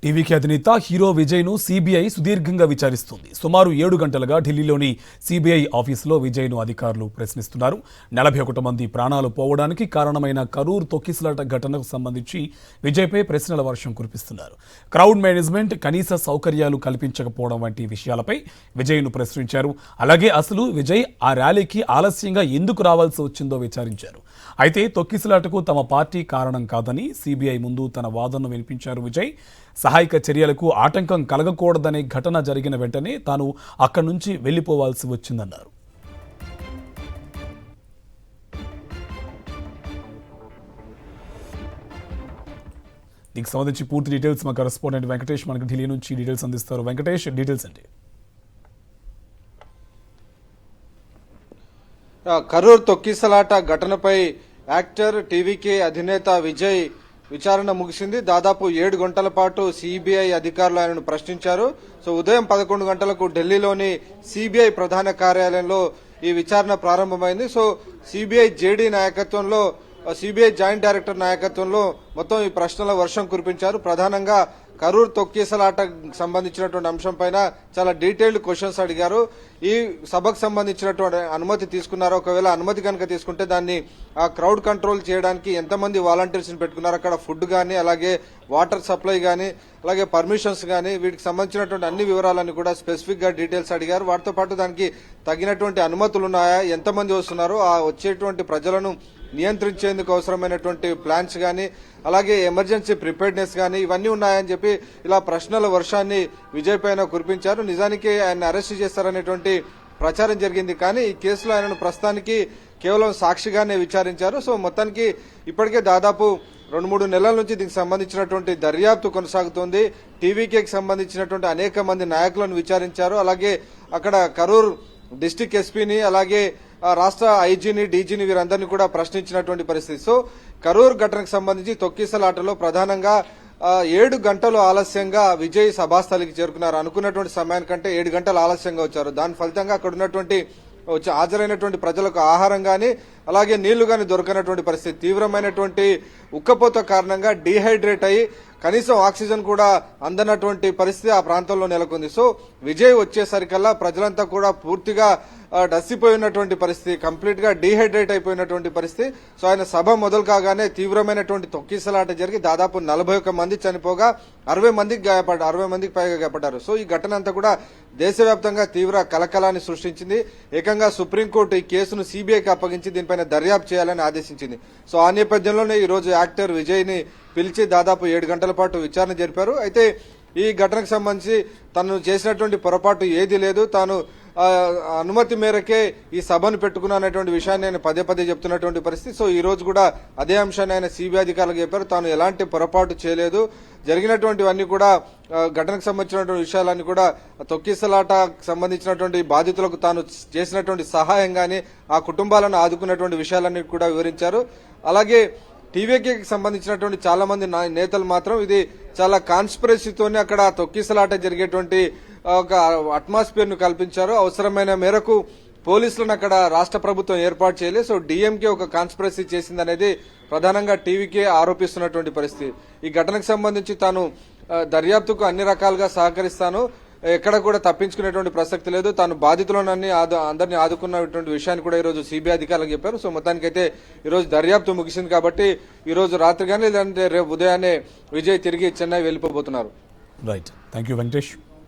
టీవీకి అధినేత హీరో విజయ్ ను సీబీఐ సుదీర్ఘంగా విచారిస్తుంది. సుమారు 7 గంటలుగా ఢిల్లీలోని సీబీఐ ఆఫీసులో విజయ్ ను అధికారులు ప్రశ్నిస్తున్నారు. 41 మంది ప్రాణాలు పోవడానికి కారణమైన కరూర్ తొక్కిసలాట ఘటనకు సంబంధించి విజయ్పై ప్రశ్నల వర్షం కురిపిస్తున్నారు. క్రౌడ్ మేనేజ్మెంట్, కనీస సౌకర్యాలు కల్పించకపోవడం వంటి విషయాలపై విజయ్ ను ప్రశ్నించారు. అలాగే అసలు విజయ్ ఆ ర్యాలీకి ఆలస్యంగా ఎందుకు రావాల్సి వచ్చిందో విచారించారు. అయితే తొక్కిసలాటకు తమ పార్టీ కారణం కాదని సీబీఐ ముందు తన వాదనను వినిపించారు విజయ్. సహాయక చర్యలకు ఆటంకం కలగకూడదనే ఘటన జరిగిన వెంటనే తాను అక్కడి నుంచి వెళ్లిపోవాల్సి వచ్చిందన్నారు. దీనికి సంబంధించి పూర్తి డీటెయిల్స్ మా కరెస్పాండెంట్ వెంకటేష్ మనకు ఢిల్లీ నుంచి డీటెయిల్స్ అందిస్తారు. వెంకటేష్, డీటెయిల్స్ అంటే కరూర్ తొక్కిసలాట ఘటనపై యాక్టర్ టీవీకే అధినేత విజయ్ విచారణ ముగిసింది. దాదాపు 7 గంటల పాటు సిబిఐ అధికారులు ఆయనను ప్రశ్నించారు. సో ఉదయం 11 గంటలకు ఢిల్లీలోని సిబిఐ ప్రధాన కార్యాలయంలో ఈ విచారణ ప్రారంభమైంది. సో సిబిఐ జేడీ నాయకత్వంలో, సిబిఐ జాయింట్ డైరెక్టర్ నాయకత్వంలో మొత్తం ఈ ప్రశ్నల వర్షం కురిపించారు. ప్రధానంగా కరూర్ తొక్కిసలాట సంబంధించినటువంటి అంశంపైన చాలా డీటెయిల్డ్ క్వశ్చన్స్ అడిగారు. ఈ సభకు సంబంధించినటువంటి అనుమతి తీసుకున్నారో, ఒకవేళ అనుమతి కనుక తీసుకుంటే దాన్ని ఆ క్రౌడ్ కంట్రోల్ చేయడానికి ఎంతమంది వాలంటీర్స్ ని పెట్టుకున్నారు, అక్కడ ఫుడ్ గానీ, అలాగే వాటర్ సప్లై గానీ, అలాగే పర్మిషన్స్ గానీ, వీటికి సంబంధించినటువంటి అన్ని వివరాలన్నీ కూడా స్పెసిఫిక్ గా డీటెయిల్స్ అడిగారు. వాటితో పాటు దానికి తగినటువంటి అనుమతులు ఉన్నాయా, ఎంతమంది వస్తున్నారు, ఆ వచ్చేటువంటి ప్రజలను నియంత్రించేందుకు అవసరమైనటువంటి ప్లాన్స్ గానీ, అలాగే ఎమర్జెన్సీ ప్రిపేర్డ్నెస్ గానీ ఇవన్నీ ఉన్నాయని చెప్పి ఇలా ప్రశ్నల వర్షాన్ని విజయ్ పైన కురిపించారు. నిజానికి ఆయన అరెస్ట్ చేస్తారనేటువంటి ప్రచారం జరిగింది, కానీ ఈ కేసులో ఆయనను ప్రస్తుతానికి కేవలం సాక్షిగానే విచారించారు. సో మొత్తానికి ఇప్పటికే దాదాపు 2-3 నెలల నుంచి దీనికి సంబంధించినటువంటి దర్యాప్తు కొనసాగుతోంది. టీవీకేకి సంబంధించినటువంటి అనేక మంది నాయకులను విచారించారు. అలాగే అక్కడ కరూర్ డిస్టిక్ ఎస్పీని, అలాగే రాష్ట్ర ఐజీని, డీజీని వీరందరినీ కూడా ప్రశ్నించినటువంటి పరిస్థితి. సో కరూర్ ఘటనకు సంబంధించి తొక్కిసలాటలో ప్రధానంగా 7 గంటలు ఆలస్యంగా విజయ్ సభాస్థలికి చేరుకున్నారు. అనుకున్నటువంటి సమయానికంటే 7 గంటలు ఆలస్యంగా వచ్చారు. దాని ఫలితంగా అక్కడ ఉన్నటువంటి హాజరైనటువంటి ప్రజలకు ఆహారం గానీ, అలాగే నీళ్లు గానీ దొరకనటువంటి పరిస్థితి. తీవ్రమైనటువంటి ఉక్కపోత కారణంగా డీహైడ్రేట్ అయ్యి కనీసం ఆక్సిజన్ కూడా అందనటువంటి పరిస్థితి ఆ ప్రాంతంలో నెలకొంది. సో విజయ్ వచ్చేసరికల్లా ప్రజలంతా కూడా పూర్తిగా డస్సిపోయినటువంటి పరిస్థితి, కంప్లీట్ గా డీహైడ్రేట్ అయిపోయినటువంటి పరిస్థితి. సో ఆయన సభ మొదలు కాగానే తీవ్రమైనటువంటి తొక్కిసలాట జరిగి దాదాపు 41 మంది చనిపోగా 60 మందికి పైగా గాయపడ్డారు. సో ఈ ఘటన అంతా కూడా దేశవ్యాప్తంగా తీవ్ర కలకలాన్ని సృష్టించింది. ఏకంగా సుప్రీంకోర్టు ఈ కేసును సిబిఐకి అప్పగించి దీనిపైన దర్యాప్తు చేయాలని ఆదేశించింది. సో ఆ నేపథ్యంలోనే ఈ రోజు యాక్టర్ విజయ్ ని పిలిచి దాదాపు 7 గంటల పాటు విచారణ జరిపారు. అయితే ఈ ఘటనకు సంబంధించి తను చేసినటువంటి పొరపాటు ఏదీ లేదు, తాను అనుమతి మేరకే ఈ సభను పెట్టుకున్నటువంటి విషయాన్ని ఆయన పదే చెప్తున్నటువంటి పరిస్థితి. సో ఈ రోజు కూడా అదే అంశాన్ని ఆయన సిబిఐ అధికారులకు చెప్పారు. తాను ఎలాంటి పొరపాటు చేయలేదు, జరిగినటువంటివన్నీ కూడా ఘటనకు సంబంధించినటువంటి విషయాలన్నీ కూడా తొక్కిసలాట సంబంధించినటువంటి బాధితులకు తాను చేసినటువంటి సహాయం గానీ, ఆ కుటుంబాలను ఆదుకున్నటువంటి విషయాలన్నీ కూడా వివరించారు. అలాగే టీవీకి సంబంధించినటువంటి చాలా మంది నేతలు మాత్రం ఇది చాలా కాన్స్పిరసీతోనే అక్కడ తొక్కిసలాట జరిగేటువంటి ఒక అట్మాస్ఫియర్ ను కల్పించారు. అవసరమైన మేరకు పోలీసులను అక్కడ రాష్ట్ర ప్రభుత్వం ఏర్పాటు చేయలేదు. సో డీఎంకే ఒక కాన్స్పిరసీ చేసిందనేది ప్రధానంగా టీవీకే ఆరోపిస్తున్నటువంటి పరిస్థితి. ఈ ఘటనకు సంబంధించి తాను దర్యాప్తుకు అన్ని రకాలుగా సహకరిస్తాను, ఎక్కడ కూడా తప్పించుకునేటువంటి ప్రసక్తి లేదు, తాను బాధితులను అందరినీ ఆదుకున్నటువంటి విషయాన్ని కూడా ఈరోజు సిబిఐ అధికారులకు చెప్పారు. సో మొత్తానికైతే ఈరోజు దర్యాప్తు ముగిసింది కాబట్టి ఈరోజు రాత్రి కానీ లేదంటే రేపు ఉదయాన్నే విజయ్ తిరిగి చెన్నై వెళ్లిపోతున్నారు. Right, thank you Venkatesh.